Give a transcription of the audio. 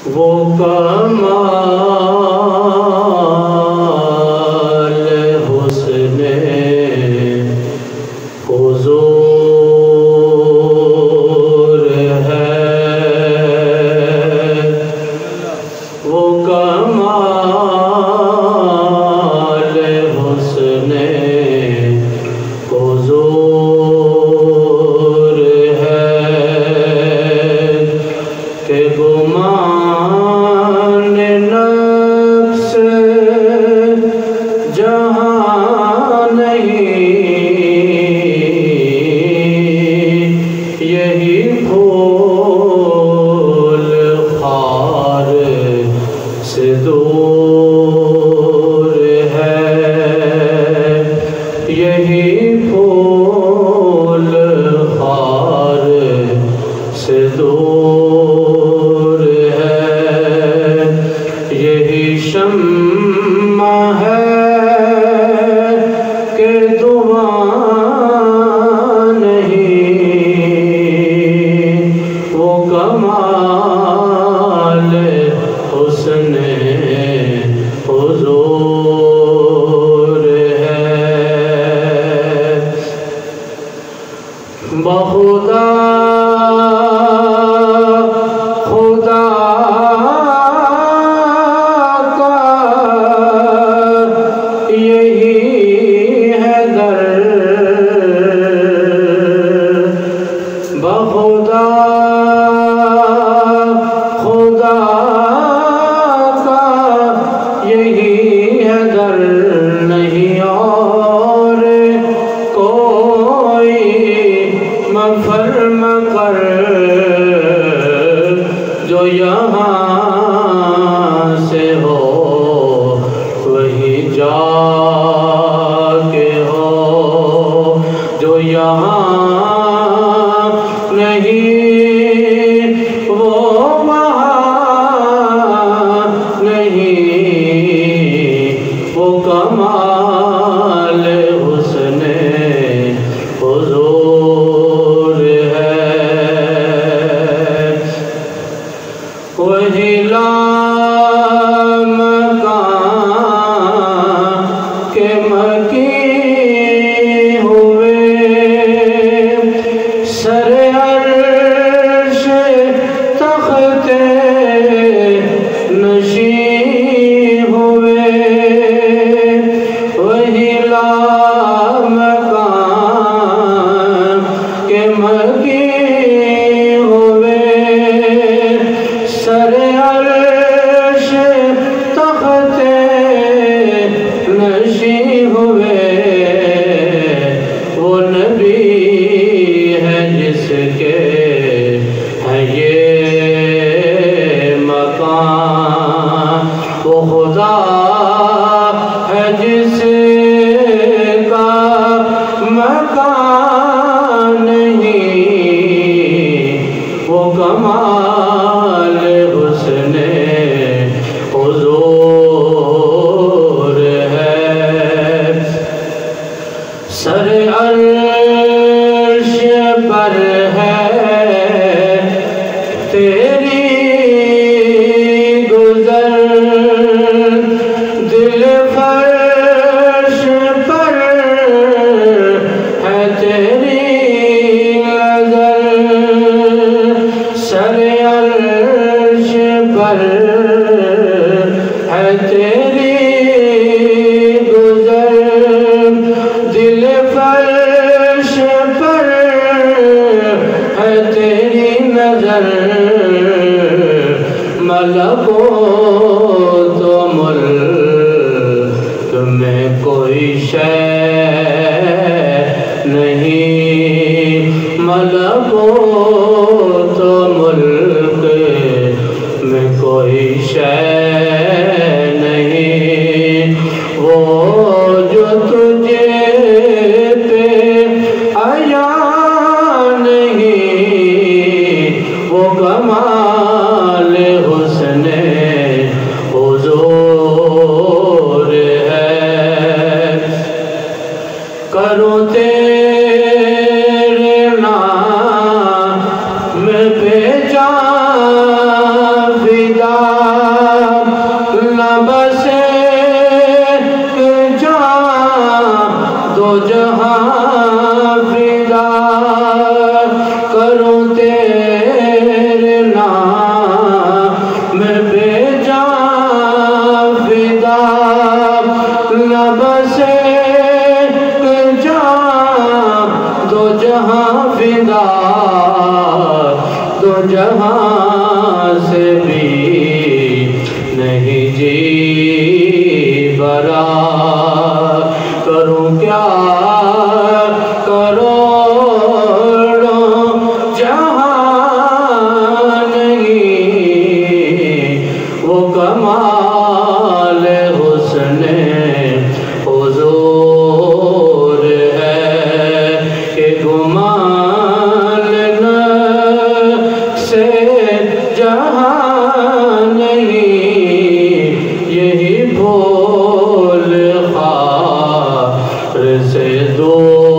وہ کمال حسن حضور ہے، وہ کمال حسن حضور ہے کہ گمان نفس جہاں نہیں، یہی پھول خار سے دور ہے، یہی پھول خار سے دور ہے، یہی شمع ہے کہ دعا نہیں، وہ کمال حسن حضور ہے۔ بخدا خدا کا یہی ہے در، بخدا خدا کا یہی ہے در، نہیں اور کوئی مفر مکر جو یہاں سے ہو وہی جا کے ہو، جو یہاں نہیں وہ وہاں نہیں، وہ کمال حسن حضور ہے، وہی لامکان کے مکی ہوئے، سر عرش تخت نشین ہوئے، وہی لامکان کے مکی ہوئے، سر عرش تخت نشین ہوئے، وہ نبی ہے جس کے ہے یہ مقام، وہ خدا ہے جس کا مکان نہیں، وہ کمال حسن حضور ہے، سر عرش پر ہے تیری گزر، دل فرش پر ہے تیری نظر، سر عرش پر ہے تیری گزر، دل فرش پر ہے تیری نظر، ملکوت و ملک میں کوئی شے نہیں، ملکوت و ملک میں کوئی شے نہیں، وہ جو تجھے پہ عیاں نہیں، وہ کمال حسن حضور ہے، کروں تیرے نام پہ جان فدا، دو